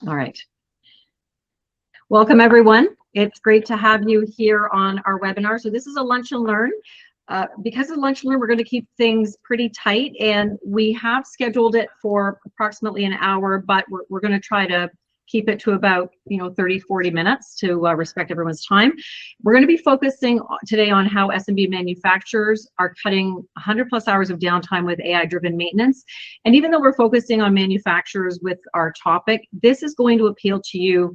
All right. Welcome, everyone. It's great to have you here on our webinar. So this is a lunch and learn. Because of lunch and learn, we're going to keep things pretty tight, and we have scheduled it for approximately an hour, but we're going to try to keep it to about 30-40 minutes to respect everyone's time. We're going to be focusing today on how SMB manufacturers are cutting 100+ hours of downtime with AI-driven maintenance. And even though we're focusing on manufacturers with our topic, this is going to appeal to you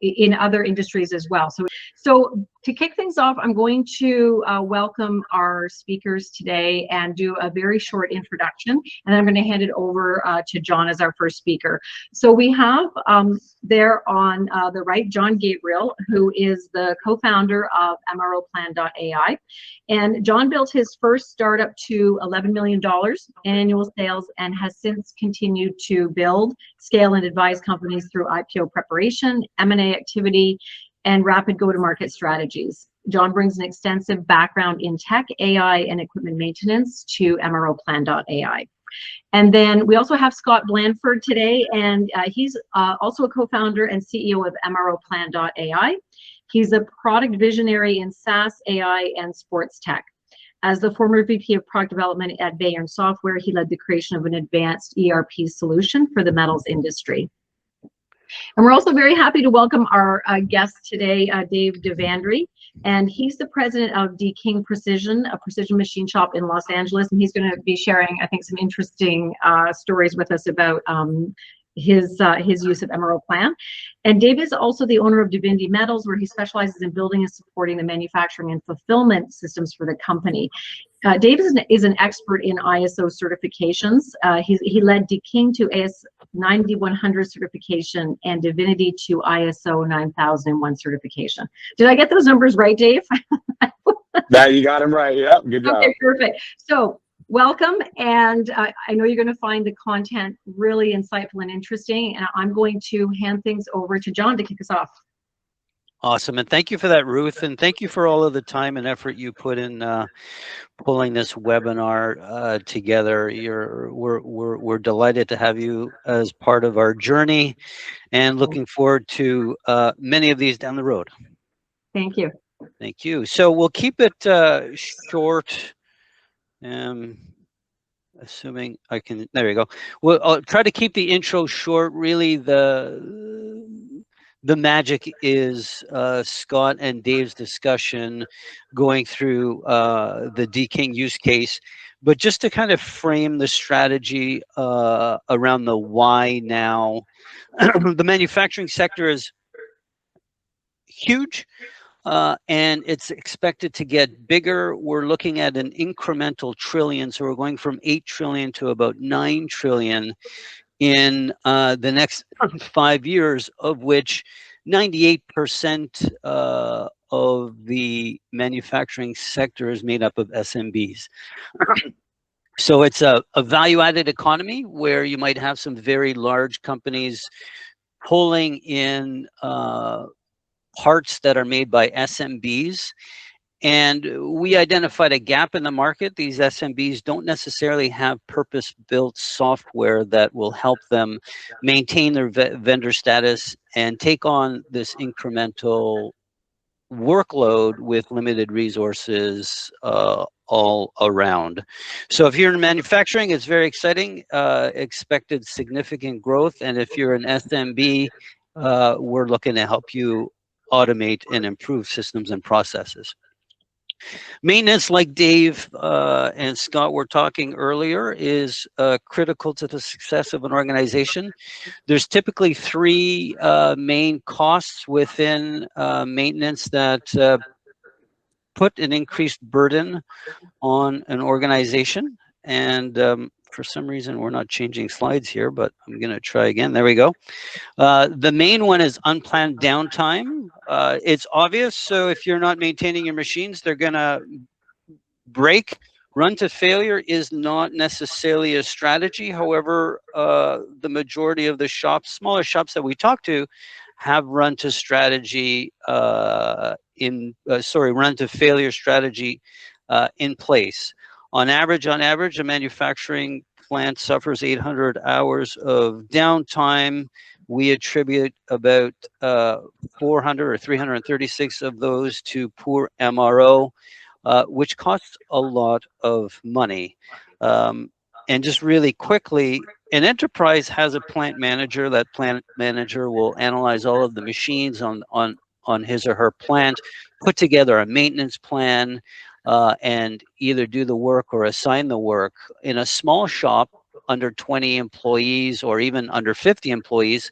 in other industries as well. So to kick things off, I'm going to welcome our speakers today and do a very short introduction, and then I'm going to hand it over to John as our first speaker. So we have there on the right, John Gabriel, who is the co-founder of MROplan.ai. And John built his first startup to $11 million in annual sales and has since continued to build, scale, and advise companies through IPO preparation, M&A activity, and rapid go-to-market strategies. John brings an extensive background in tech, AI, and equipment maintenance to MROplan.ai. And then we also have Scott Blandford today, and he's also a co-founder and CEO of MROplan.ai. He's a product visionary in SaaS, AI, and sports tech. As the former VP of product development at Bayern Software, he led the creation of an advanced ERP solution for the metals industry. And we're also very happy to welcome our guest today, Dave Devandry, and he's the president of D King Precision, a precision machine shop in Los Angeles, and he's going to be sharing, I think, some interesting stories with us about his use of MROplan. And Dave is also the owner of Divinity Metals, where he specializes in building and supporting the manufacturing and fulfillment systems for the company. Dave is an expert in ISO certifications. He led D King to AS 9100 certification and Divinity to ISO 9001 certification. Did I get those numbers right, Dave? That you got them right. Yep, good job. Okay, perfect. So welcome, and I know you're going to find the content really insightful and interesting, and I'm going to hand things over to John to kick us off. Awesome, and thank you for that, Ruth, and thank you for all of the time and effort you put in pulling this webinar together. We're delighted to have you as part of our journey, and looking forward to many of these down the road. Thank you. Thank you. So we'll keep it short. Assuming I can. There we go. Well, I'll try to keep the intro short. Really, the magic is Scott and Dave's discussion going through the D King use case, but just to kind of frame the strategy around the why now. The manufacturing sector is huge, and it's expected to get bigger. We're looking at an incremental trillion, so we're going from 8 trillion to about 9 trillion in the next 5 years, of which 98% of the manufacturing sector is made up of SMBs. So it's a value-added economy where you might have some very large companies pulling in parts that are made by SMBs. And we identified a gap in the market. These SMBs don't necessarily have purpose-built software that will help them maintain their vendor status and take on this incremental workload with limited resources all around. So if you're in manufacturing, it's very exciting, expected significant growth. And if you're an SMB, we're looking to help you automate and improve systems and processes. Maintenance, like Dave and Scott were talking earlier, is critical to the success of an organization. There's typically 3 main costs within maintenance that put an increased burden on an organization. And for some reason, we're not changing slides here, but I'm going to try again. There we go. The main one is unplanned downtime. It's obvious. So if you're not maintaining your machines, they're going to break. Run to failure is not necessarily a strategy. However, the majority of the shops, smaller shops that we talk to, have run to strategy run to failure strategy in place. On average, a manufacturing plant suffers 800 hours of downtime We attribute about 400 or 336 of those to poor MRO, which costs a lot of money. And just really quickly, an enterprise has a plant manager. That plant manager will analyze all of the machines on his or her plant, put together a maintenance plan, and either do the work or assign the work. In a small shop, under 20 employees or even under 50 employees,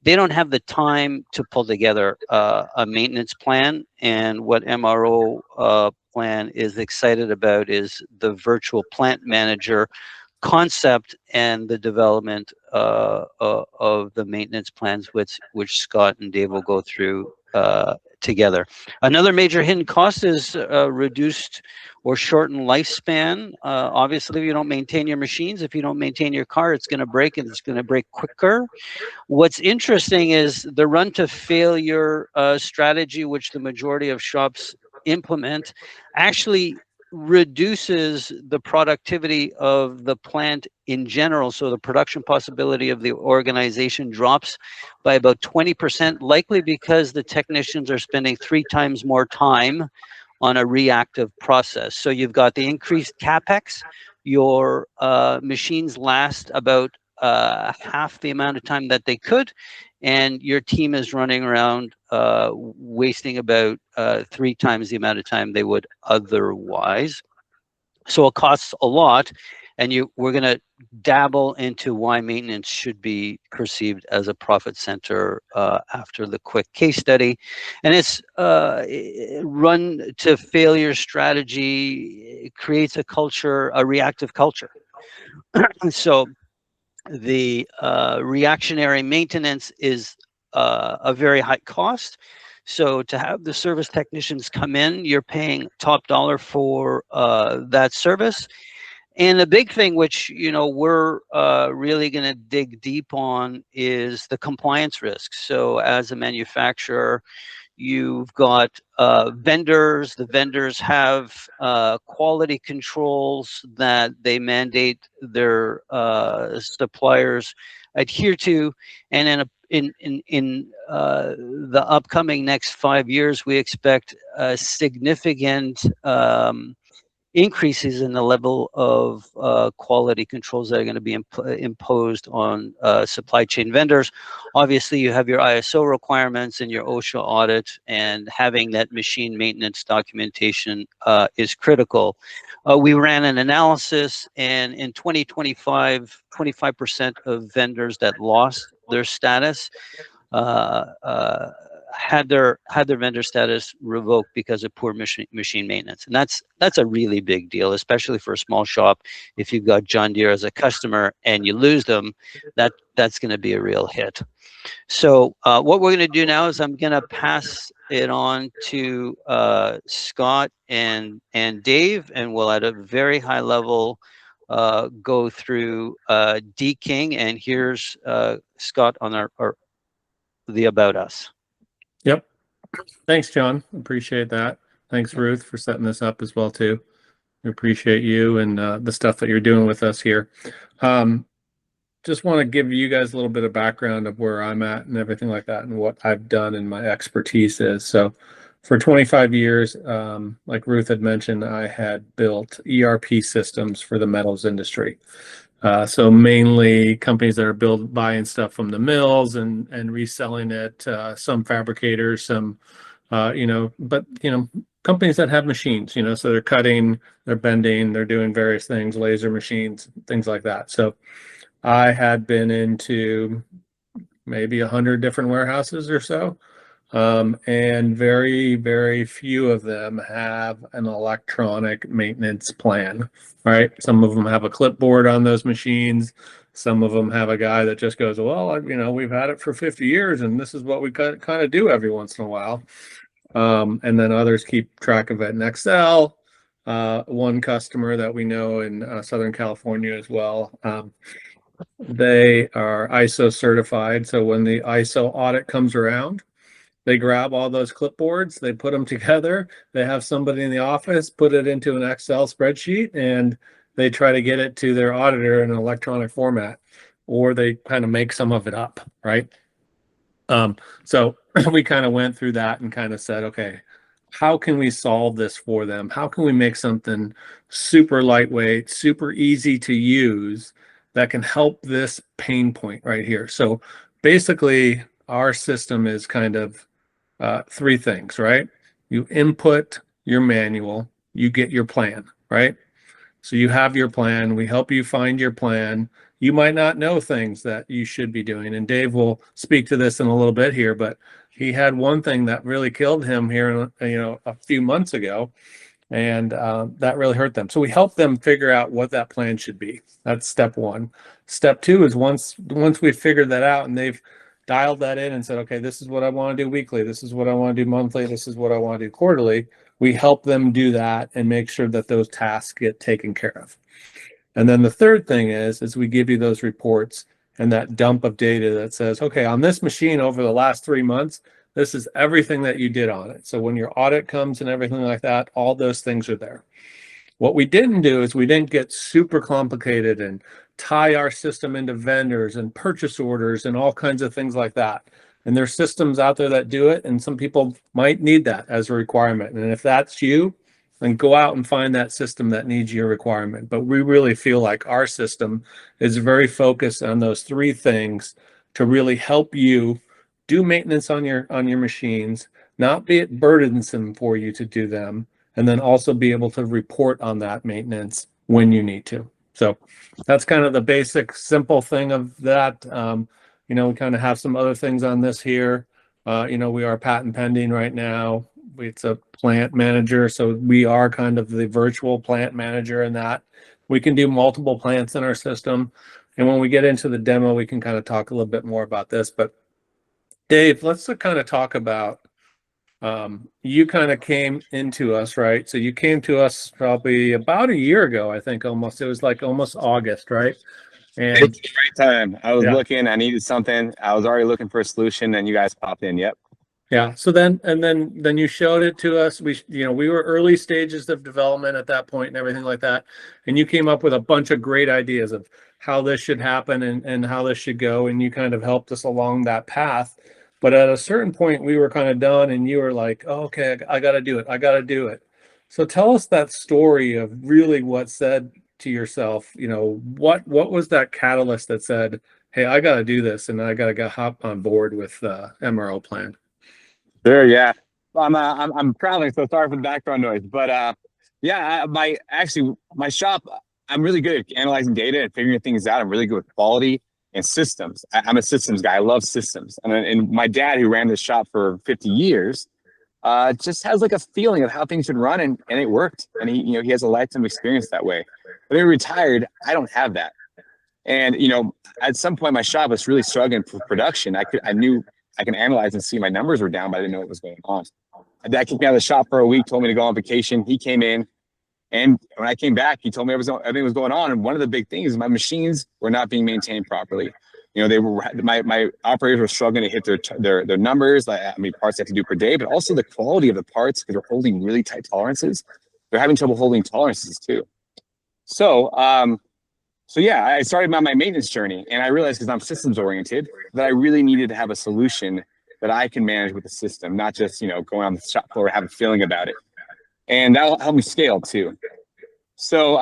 they don't have the time to pull together a maintenance plan. And what MRO plan is excited about is the virtual plant manager concept and the development of the maintenance plans, which Scott and Dave will go through together. Another major hidden cost is reduced or shortened lifespan. Obviously, if you don't maintain your machines, if you don't maintain your car, it's going to break, and it's going to break quicker. What's interesting is the run to failure strategy, which the majority of shops implement, actually reduces the productivity of the plant in general. So the production possibility of the organization drops by about 20%, likely because the technicians are spending 3 times more time on a reactive process. So you've got the increased capex. Your machines last about half the amount of time that they could, and your team is running around wasting about 3 times the amount of time they would otherwise. So it costs a lot, and we're going to dabble into why maintenance should be perceived as a profit center after the quick case study. And it's run to failure strategy. It creates a culture, a reactive culture. So the reactionary maintenance is a very high cost. So to have the service technicians come in, you're paying top dollar for that service. And the big thing, which we're really going to dig deep on, is the compliance risks. So as a manufacturer, you've got vendors. The vendors have quality controls that they mandate their suppliers adhere to, and in the upcoming next 5 years, we expect significant increases in the level of quality controls that are going to be imposed on supply chain vendors. Obviously, you have your ISO requirements and your OSHA audit, and having that machine maintenance documentation is critical. We ran an analysis, and in 2025, 25% of vendors that lost their status had their vendor status revoked because of poor machine maintenance. And that's a really big deal, especially for a small shop. If you've got John Deere as a customer and you lose them, that's going to be a real hit. So what we're going to do now is I'm going to pass it on to Scott and Dave, and we'll at a very high level go through D-King. And here's Scott on the About Us. Yep. Thanks, John. Appreciate that. Thanks, Ruth, for setting this up as well, too. We appreciate you and the stuff that you're doing with us here. Just want to give you guys a little bit of background of where I'm at and everything like that, and what I've done and my expertise is. So for 25 years, like Ruth had mentioned, I had built ERP systems for the metals industry. So mainly companies that are buying stuff from the mills and reselling it, some fabricators, some, companies that have machines, so they're cutting, they're bending, they're doing various things, laser machines, things like that. So I had been into maybe 100 different warehouses or so. And very, very few of them have an electronic maintenance plan, right? Some of them have a clipboard on those machines. Some of them have a guy that just goes, well, we've had it for 50 years and this is what we kind of do every once in a while. And then others keep track of it in Excel. One customer that we know in Southern California as well, they are ISO certified. So when the ISO audit comes around, they grab all those clipboards, they put them together, they have somebody in the office put it into an Excel spreadsheet, and they try to get it to their auditor in an electronic format, or they kind of make some of it up, right? So we kind of went through that and kind of said, okay, how can we solve this for them? How can we make something super lightweight, super easy to use that can help this pain point right here? So basically, our system is kind of three things, right? You input your manual, you get your plan, right? So you have your plan. We help you find your plan. You might not know things that you should be doing. And Dave will speak to this in a little bit here, but he had one thing that really killed him here, a few months ago, and that really hurt them. So we help them figure out what that plan should be. That's step one. Step two is once we figured that out and they've dialed that in and said, okay, this is what I want to do weekly. This is what I want to do monthly. This is what I want to do quarterly. We help them do that and make sure that those tasks get taken care of. And then the third thing is we give you those reports and that dump of data that says, okay, on this machine over the last 3 months, this is everything that you did on it. So when your audit comes and everything like that, all those things are there. What we didn't do is we didn't get super complicated and tie our system into vendors and purchase orders and all kinds of things like that. And there's systems out there that do it, and some people might need that as a requirement. And if that's you, then go out and find that system that needs your requirement. But we really feel like our system is very focused on those three things to really help you do maintenance on your machines, not be it burdensome for you to do them, and then also be able to report on that maintenance when you need to. So that's kind of the basic, simple thing of that. We kind of have some other things on this here. We are patent pending right now. It's a plant manager, so we are kind of the virtual plant manager in that. We can do multiple plants in our system. And when we get into the demo, we can kind of talk a little bit more about this. But Dave, let's kind of talk about, you kind of came into us, right? So you came to us probably about a year ago, I think almost. It was like almost August, right? And It's the right time. I was Yeah. looking, I needed something. I was already looking for a solution, and you guys popped in. Yep. yeah, so then you showed it to us. We were early stages of development at that point and everything like that. And you came up with a bunch of great ideas of how this should happen and how this should go. And you kind of helped us along that path. But at a certain point, we were kind of done, and you were like, oh, okay, I got to do it. I got to do it. So tell us that story of really what said to yourself, what was that catalyst that said, hey, I got to do this, and I got to hop on board with MRO plan. Sure. Yeah. I'm traveling, so sorry for the background noise. But yeah, my shop, I'm really good at analyzing data and figuring things out. I'm really good with quality and systems. I'm a systems guy. I love systems. And my dad, who ran this shop for 50 years, just has like a feeling of how things should run, and it worked. And he has a lifetime experience that way. When he retired, I don't have that. And at some point, my shop was really struggling for production. I knew I can analyze and see my numbers were down, but I didn't know what was going on. My dad kicked me out of the shop for a week, told me to go on vacation. He came in, and when I came back, he told me everything was going on. And one of the big things is my machines were not being maintained properly. My operators were struggling to hit their numbers, like how many parts they have to do per day, but also the quality of the parts, because they're holding really tight tolerances. They're having trouble holding tolerances too. So yeah, I started my maintenance journey, and I realized, because I'm systems oriented, that I really needed to have a solution that I can manage with the system, not just, going on the shop floor, have a feeling about it. And that'll help me scale too. So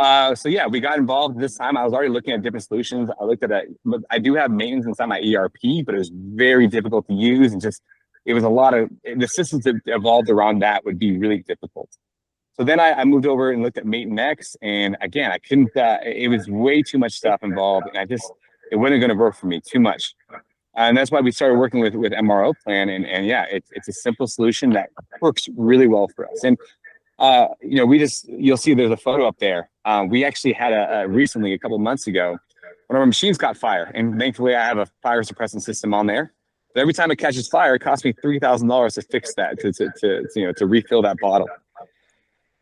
yeah, we got involved this time. I was already looking at different solutions. I looked at I do have maintenance inside my ERP, but it was very difficult to use. And it was a lot of, the systems that evolved around that would be really difficult. So then I moved over and looked at Maintenance, and again, I couldn't, it was way too much stuff involved, and it wasn't going to work for me too much. And that's why we started working with MRO Plan, and yeah, it's a simple solution that works really well for us. And you'll see there's a photo up there. We actually had recently, a couple of months ago, one of our machines caught fire, and thankfully I have a fire suppressant system on there. But every time it catches fire, it costs me $3,000 to fix that, to refill that bottle.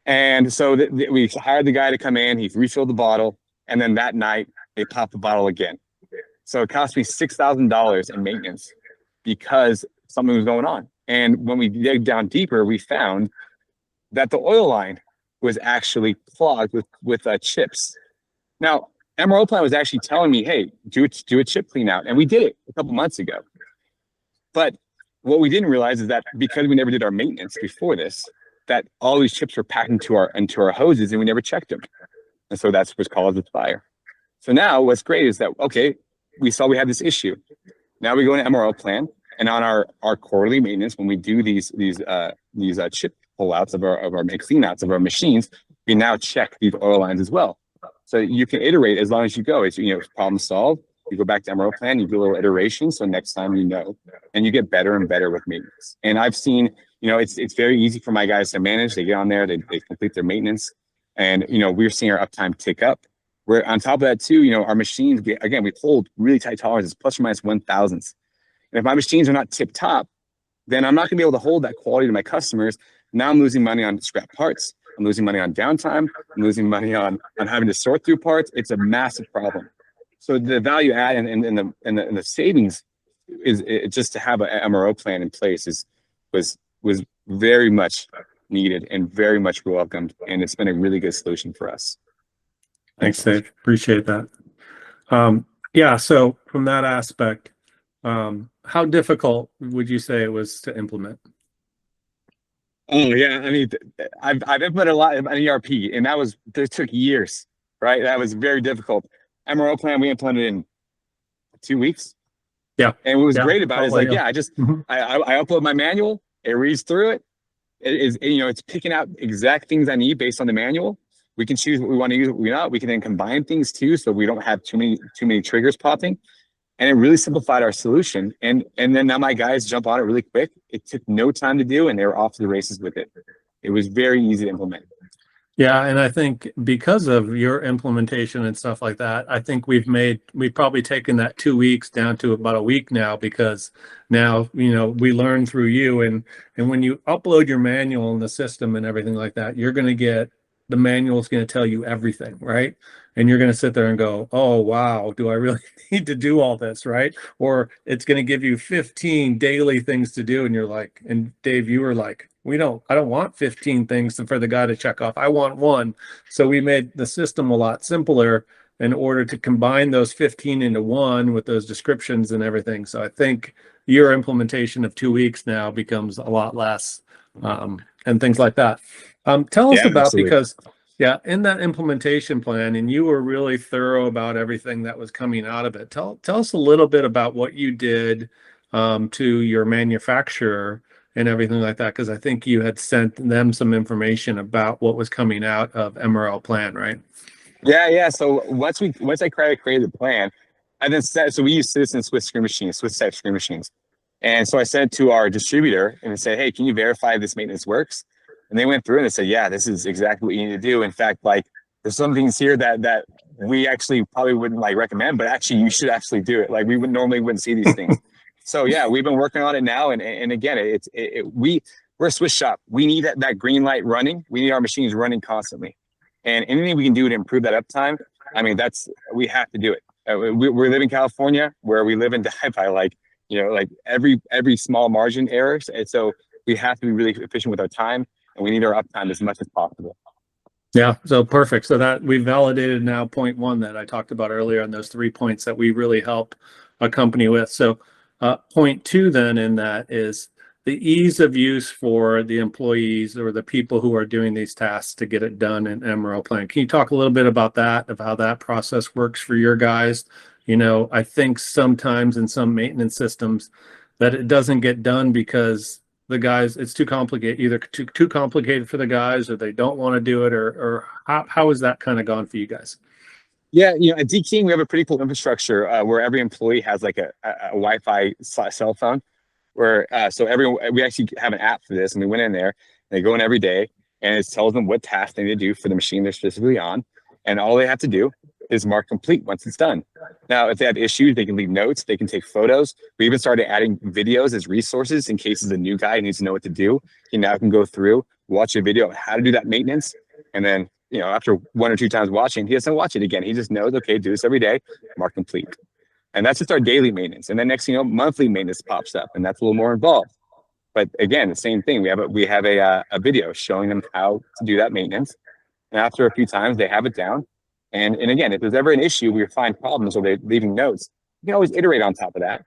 And so we hired the guy to come in. He refilled the bottle, and then that night they popped the bottle again. So it cost me $6,000 in maintenance because something was going on. And when we dig down deeper, we found that the oil line was actually clogged with chips. Now, MRO Plan was actually telling me, hey, do a chip clean out, and we did it a couple months ago. But what we didn't realize is that because we never did our maintenance before this, that all these chips were packed into our hoses and we never checked them. And so that's what caused the fire. So now what's great is that, okay, we saw we had this issue. Now we go into MRO plan, and on our quarterly maintenance, when we do these chip pullouts of our clean outs of our machines, we now check these oil lines as well. So you can iterate as long as you go. It's, problem solved. You go back to MRO plan, you do a little iteration. So next time and you get better and better with maintenance. And I've seen, it's very easy for my guys to manage. They get on there, they complete their maintenance. And, we're seeing our uptime tick up. We're on top of that too, our machines, we hold really tight tolerances, plus or minus 1,000ths. And if my machines are not tip top, then I'm not gonna be able to hold that quality to my customers. Now I'm losing money on scrap parts. I'm losing money on downtime. I'm losing money on having to sort through parts. It's a massive problem. So the value add and the savings is just to have an MRO plan in place was very much needed and very much welcomed, and it's been a really good solution for us. Thanks, Dave. Appreciate that. Yeah, so from that aspect, how difficult would you say it was to implement? Oh yeah, I mean, I've implemented a lot of an ERP, and that took years, right? That was very difficult. MRO plan we implemented in 2 weeks. Yeah, and what was great about it is I upload my manual, it reads through it. It is, it's picking out exact things I need based on the manual. We can choose what we want to use, what we not. We can then combine things too, so we don't have too many triggers popping. And it really simplified our solution. And then now my guys jump on it really quick. It took no time to do, and they were off to the races with it. It was very easy to implement. Yeah, and I think because of your implementation and stuff like that, I think we've probably taken that 2 weeks down to about a week now, because now, we learn through you, and when you upload your manual in the system and everything like that, the manual is going to tell you everything, right? And you're going to sit there and go, oh, wow, do I really need to do all this, right? Or it's going to give you 15 daily things to do. And you're like, and Dave, you were like, I don't want 15 things for the guy to check off. I want one. So we made the system a lot simpler in order to combine those 15 into one with those descriptions and everything. So I think your implementation of 2 weeks now becomes a lot less, and things like that. Tell us about, absolutely. because in that implementation plan, and you were really thorough about everything that was coming out of it. Tell us a little bit about what you did to your manufacturer and everything like that, because I think you had sent them some information about what was coming out of MRL plan, right? Yeah. So once I created the plan, I then said, so we use Citizen Swiss type screen machines. And so I sent it to our distributor and said, hey, can you verify this maintenance works? And they went through and they said, yeah, this is exactly what you need to do. In fact, like, there's some things here that we actually probably wouldn't recommend, but actually you should actually do it. Like, we wouldn't see these things. So yeah, we've been working on it now. And again, we're a Swiss shop. We need that green light running. We need our machines running constantly. And anything we can do to improve that uptime, I mean, we have to do it. We live in California, where we live and die by every small margin errors. And so we have to be really efficient with our time, and we need our uptime as much as possible. Yeah, so perfect. So that we validated now point one that I talked about earlier, and those 3 points that we really help a company with. So point two then in that is the ease of use for the employees or the people who are doing these tasks to get it done in MRO plan. Can you talk a little bit about that, of how that process works for your guys? I think sometimes in some maintenance systems that it doesn't get done because the guys, it's too complicated, either too complicated for the guys, or they don't want to do it, or how has that kind of gone for you guys? Yeah, at D-King, we have a pretty cool infrastructure where every employee has like a Wi-Fi cell phone, where we actually have an app for this, and we went in there, and they go in every day, and it tells them what task they need to do for the machine they're specifically on, and all they have to do is mark complete once it's done. Now, if they have issues, they can leave notes, they can take photos. We even started adding videos as resources in case the new guy needs to know what to do. He now can go through, watch a video of how to do that maintenance, and then after 1 or 2 times watching, he doesn't watch it again. He just knows, okay, do this every day, mark complete. And that's just our daily maintenance. And then next thing you know, monthly maintenance pops up, and that's a little more involved. But again, the same thing. We have a video showing them how to do that maintenance. And after a few times, they have it down. And again, if there's ever an issue, we find problems or they're leaving notes, you can always iterate on top of that.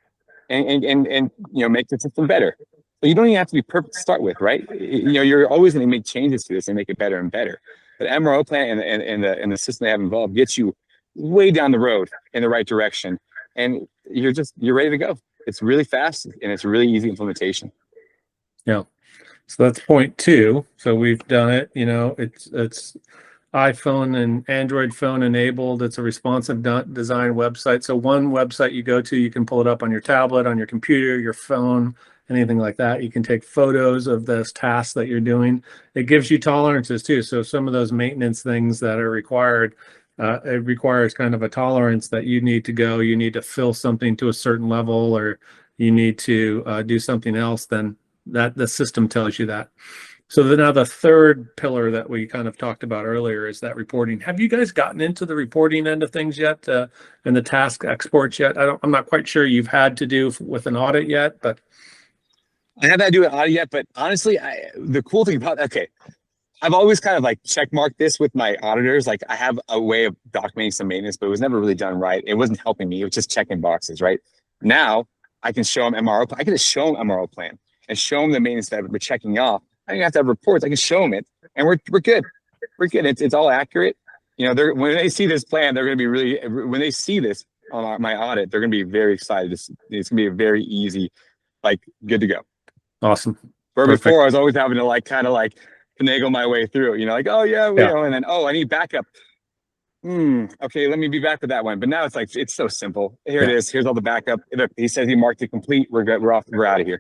and make the system better. So you don't even have to be perfect to start with, right? You're always going to make changes to this and make it better and better. But MRO plan and the system they have involved gets you way down the road in the right direction, and you're ready to go. It's really fast and it's really easy implementation. Yeah. So that's point 2. So we've done it. It's iPhone and Android phone enabled. It's a responsive design website. So one website you go to, you can pull it up on your tablet, on your computer, your phone, anything like that. You can take photos of those tasks that you're doing. It gives you tolerances too. So some of those maintenance things that are required, it requires kind of a tolerance that you need to fill something to a certain level, or you need to do something else. Then that the system tells you that. So now the third pillar that we kind of talked about earlier is that reporting. Have you guys gotten into the reporting end of things yet, and the task exports yet? I'm not quite sure you've had to do with an audit yet, but I haven't had to do an audit yet. But honestly, the cool thing about I've always kind of like check marked this with my auditors. Like I have a way of documenting some maintenance, but it was never really done right. It wasn't helping me. It was just checking boxes, right? Now I can show them MRO. I can just show them MRO plan and show them the maintenance that we're checking off. I don't have to have reports. I can show them it, and we're good. We're good. It's all accurate. When they see this plan, they're going to be really. When they see this on my audit, they're going to be very excited. It's going to be a very easy, good to go. Awesome. Where Perfect. before I was always having to finagle my way through. Oh yeah, and then I need backup. Okay, let me be back with that one. But now it's so simple. Here it is. Here's all the backup. Look, he says he marked it complete. We're good. We're off. We're out of here.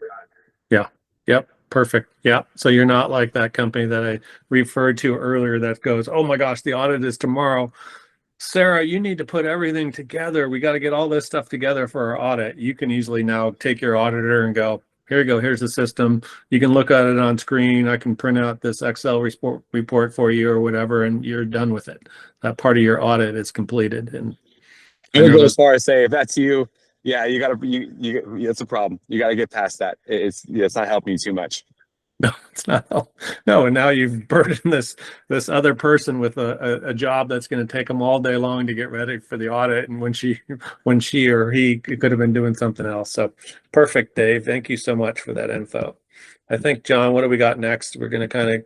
Yeah. Yep. Perfect. Yeah. So you're not like that company that I referred to earlier that goes, oh my gosh, the audit is tomorrow. Sarah, you need to put everything together. We got to get all this stuff together for our audit. You can easily now take your auditor and go, here you go. Here's the system. You can look at it on screen. I can print out this Excel report for you or whatever, and you're done with it. That part of your audit is completed. And I'm gonna go as far as say, if that's you, yeah, it's a problem. You got to get past that. It's not helping you too much. No, it's not. No, and now you've burdened this other person with a job that's going to take them all day long to get ready for the audit, and when she or he could have been doing something else. So perfect, Dave. Thank you so much for that info. I think, John, what do we got next? We're going to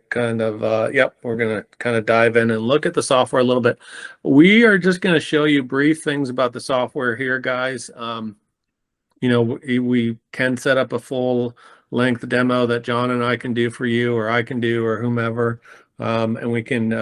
we're going to kind of dive in and look at the software a little bit. We are just going to show you brief things about the software here, guys. We can set up a full length demo that John and I can do for you, or I can do, or whomever. And we can,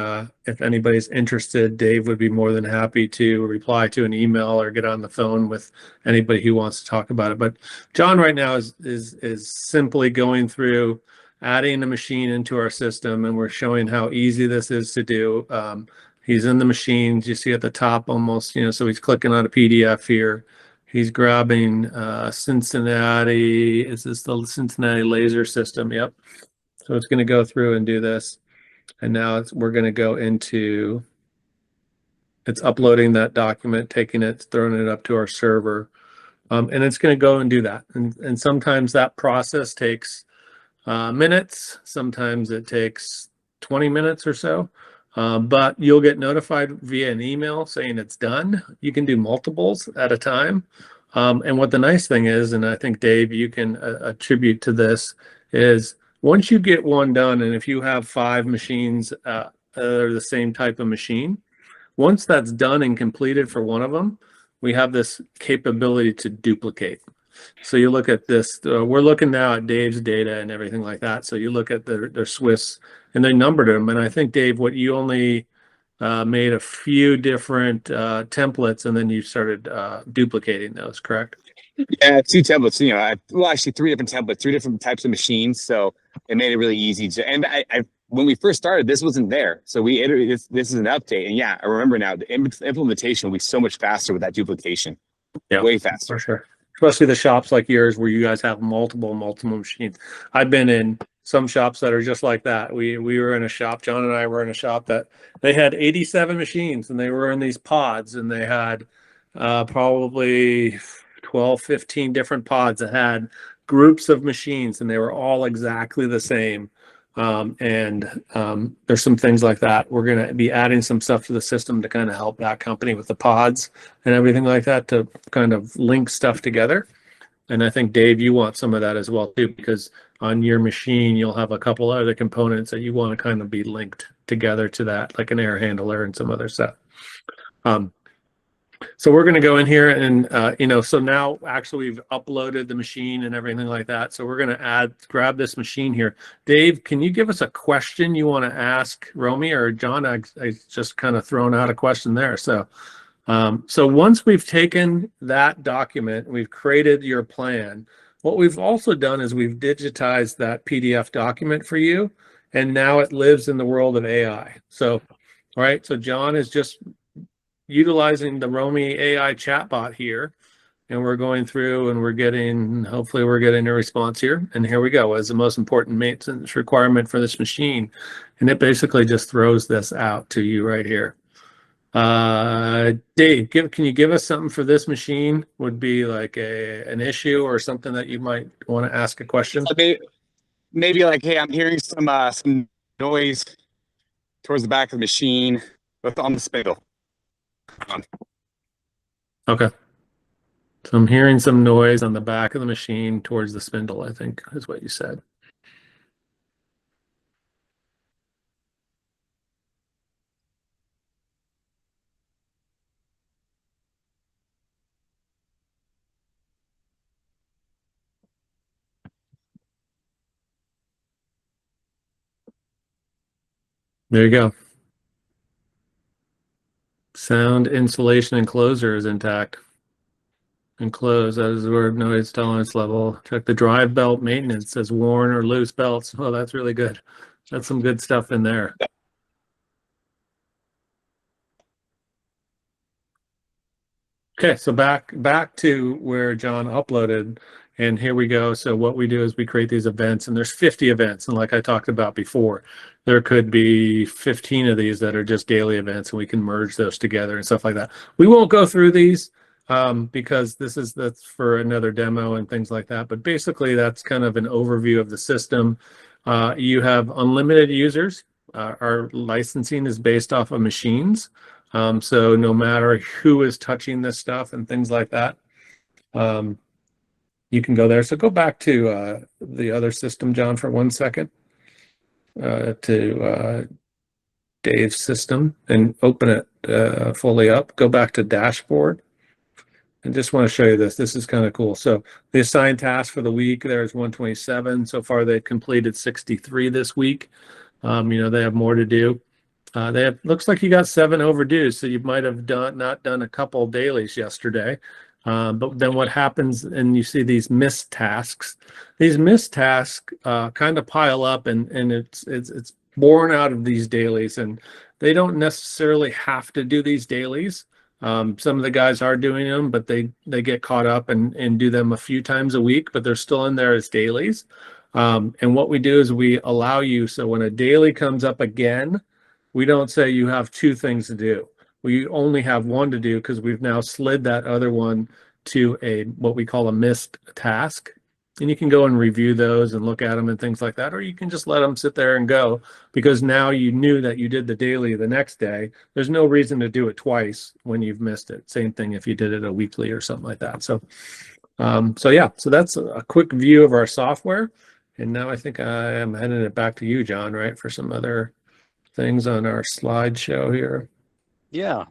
if anybody's interested, Dave would be more than happy to reply to an email or get on the phone with anybody who wants to talk about it. But John right now is simply going through adding a machine into our system, and we're showing how easy this is to do. He's in the machines. You see at the top almost, so he's clicking on a PDF here. He's grabbing Cincinnati. Is this the Cincinnati laser system? Yep. So it's going to go through and do this. And now we're going to go into, it's uploading that document, taking it, throwing it up to our server. And it's going to go and do that. And sometimes that process takes minutes. Sometimes it takes 20 minutes or so. But you'll get notified via an email saying it's done. You can do multiples at a time. And what the nice thing is, and I think, Dave, you can attribute to this, is once you get one done, and if you have 5 machines that are the same type of machine, once that's done and completed for one of them, we have this capability to duplicate. So you look at this, we're looking now at Dave's data and everything like that. So you look at their Swiss, and they numbered them. And I think, Dave, what you only made a few different templates, and then you started duplicating those, correct? Yeah, 2 templates. Actually 3 different templates, 3 different types of machines. So it made it really easy to. And I when we first started, this wasn't there. So we iterated. This is an update, and yeah, I remember now. The implementation will be so much faster with that duplication. Yeah, way faster. For sure. Especially the shops like yours where you guys have multiple machines. I've been in some shops that are just like that. We were in a shop, John and I were in a shop that they had 87 machines, and they were in these pods, and they had probably 12, 15 different pods that had groups of machines, and they were all exactly the same. There's some things like that. We're going to be adding some stuff to the system to kind of help that company with the pods and everything like that, to kind of link stuff together. And I think, Dave, you want some of that as well too, because on your machine, you'll have a couple other components that you want to kind of be linked together to that, like an air handler and some other stuff. So we're going to go in here and, so now actually we've uploaded the machine and everything like that. So we're going to grab this machine here. Dave, can you give us a question you want to ask Romy or John? I just kind of thrown out a question there. So once we've taken that document, we've created your plan. What we've also done is we've digitized that PDF document for you, and now it lives in the world of AI. So, all right, so John is just utilizing the Romy AI chatbot here, and we're going through and hopefully we're getting a response here. And here we go, as the most important maintenance requirement for this machine. And it basically just throws this out to you right here. Dave, can you give us something for this machine? Would be like an issue or something that you might want to ask a question? Maybe like, hey, I'm hearing some noise towards the back of the machine on the spindle. Okay. So I'm hearing some noise on the back of the machine towards the spindle, I think is what you said. There you go. Sound insulation enclosure is intact. Enclosed, that is the word noise tolerance level. Check the drive belt maintenance, says worn or loose belts. Oh, that's really good. That's some good stuff in there. Okay, so back to where John uploaded, and here we go. So what we do is we create these events, and there's 50 events, and like I talked about before, there could be 15 of these that are just daily events, and we can merge those together and stuff like that. We won't go through these because that's for another demo and things like that. But basically, that's kind of an overview of the system. You have unlimited users. Our licensing is based off of machines. So no matter who is touching this stuff and things like that, you can go there. So go back to the other system, John, for 1 second, to Dave's system, and open it fully up. Go back to dashboard. And just want to show you this. This is kind of cool. So the assigned task for the week, there's 127. So far, they've completed 63 this week. They have more to do. Looks like you got 7 overdue, so you might have not done a couple dailies yesterday. But then what happens, and you see these missed tasks. These missed tasks kind of pile up, and it's born out of these dailies, and they don't necessarily have to do these dailies. Some of the guys are doing them, but they get caught up and do them a few times a week, but they're still in there as dailies. And what we do is we allow you, so when a daily comes up again, we don't say you have 2 things to do. We only have 1 to do because we've now slid that other one to what we call a missed task. And you can go and review those and look at them and things like that, or you can just let them sit there and go, because now you knew that you did the daily the next day. There's no reason to do it twice when you've missed it. Same thing if you did it a weekly or something like that. So that's a quick view of our software. And now I think I am handing it back to you, John, right, for some other things on our slideshow here. Yeah.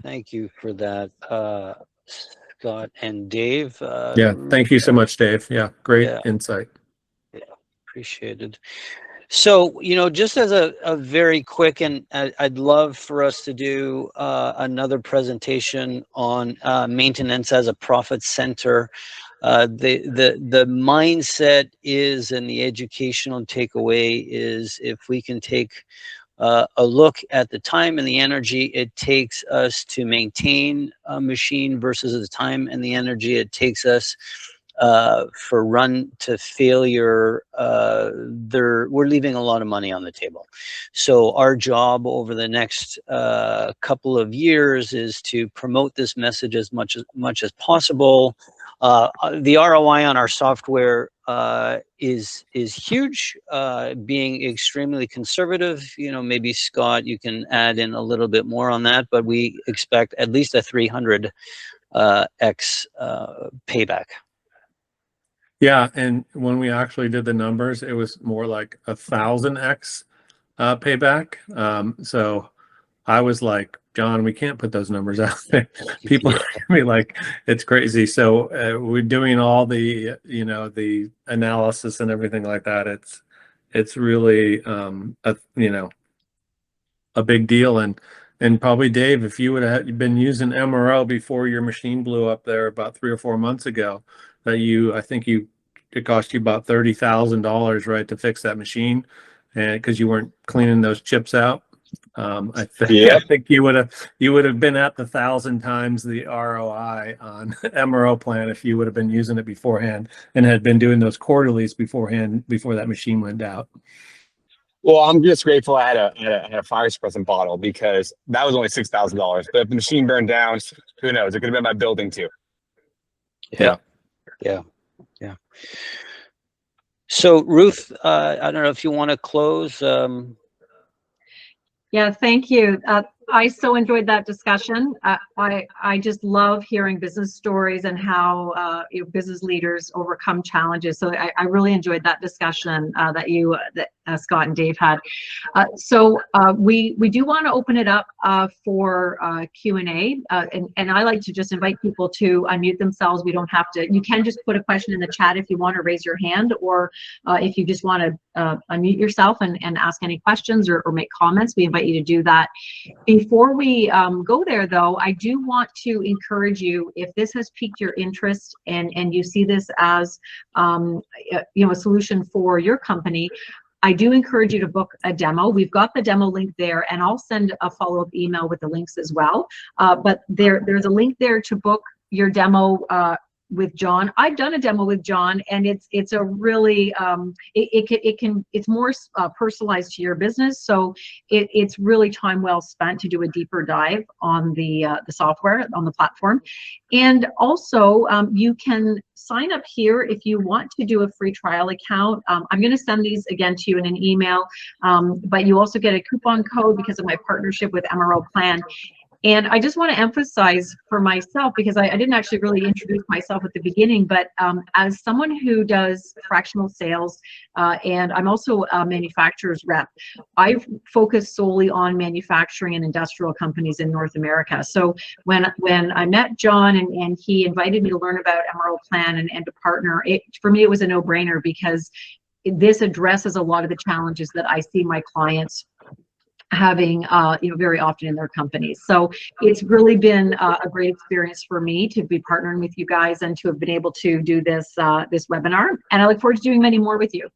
Thank you for that, Scott and Dave. Thank you so much, Dave. Yeah, great insight. Yeah, appreciated. So, just as a very quick, and I'd love for us to do another presentation on maintenance as a profit center. The mindset is, and the educational takeaway is, if we can take a look at the time and the energy it takes us to maintain a machine versus the time and the energy it takes us for run to failure, we're leaving a lot of money on the table. So our job over the next couple of years is to promote this message as much as possible. The ROI on our software is huge, being extremely conservative. Maybe Scott, you can add in a little bit more on that, but we expect at least a 300x payback. Yeah, and when we actually did the numbers, it was more like 1,000x payback. So I was like, John, we can't put those numbers out there. People are gonna be like, it's crazy. So we're doing all the, the analysis and everything like that. It's really, a big deal. And probably Dave, if you would have been using MRO before your machine blew up there about 3 or 4 months ago, I think it cost you about $30,000, right, to fix that machine, and because you weren't cleaning those chips out. I Yep. think you would have been at the 1,000 times the ROI on MRO plan if you would have been using it beforehand and had been doing those quarterlies beforehand before that machine went out. Well, I'm just grateful I had a fire suppressant bottle because that was only $6,000. But if the machine burned down, who knows? It could have been my building too. Yeah. So Ruth, I don't know if you want to close. Yeah, thank you. I so enjoyed that discussion. I just love hearing business stories and how business leaders overcome challenges. So I really enjoyed that discussion that Scott and Dave had. So we do want to open it up for Q&A, and I like to just invite people to unmute themselves. We don't have to. You can just put a question in the chat if you want to raise your hand, or if you just want to unmute yourself and ask any questions or make comments. We invite you to do that. Before we go there, though, I do want to encourage you, if this has piqued your interest and you see this as a solution for your company, I do encourage you to book a demo. We've got the demo link there, and I'll send a follow-up email with the links as well. But there's a link there to book your demo with John. I've done a demo with John, and it's a really it's more personalized to your business, so it's really time well spent to do a deeper dive on the software, on the platform. And also you can sign up here if you want to do a free trial account. I'm going to send these again to you in an email, but you also get a coupon code because of my partnership with MRO Plan. And I just want to emphasize for myself, because I didn't actually really introduce myself at the beginning, but as someone who does fractional sales, and I'm also a manufacturer's rep, I've focused solely on manufacturing and industrial companies in North America. So when I met John and he invited me to learn about MRO Plan and to partner, for me it was a no-brainer, because this addresses a lot of the challenges that I see my clients having very often in their companies. So it's really been a great experience for me to be partnering with you guys and to have been able to do this this webinar, and I look forward to doing many more with you.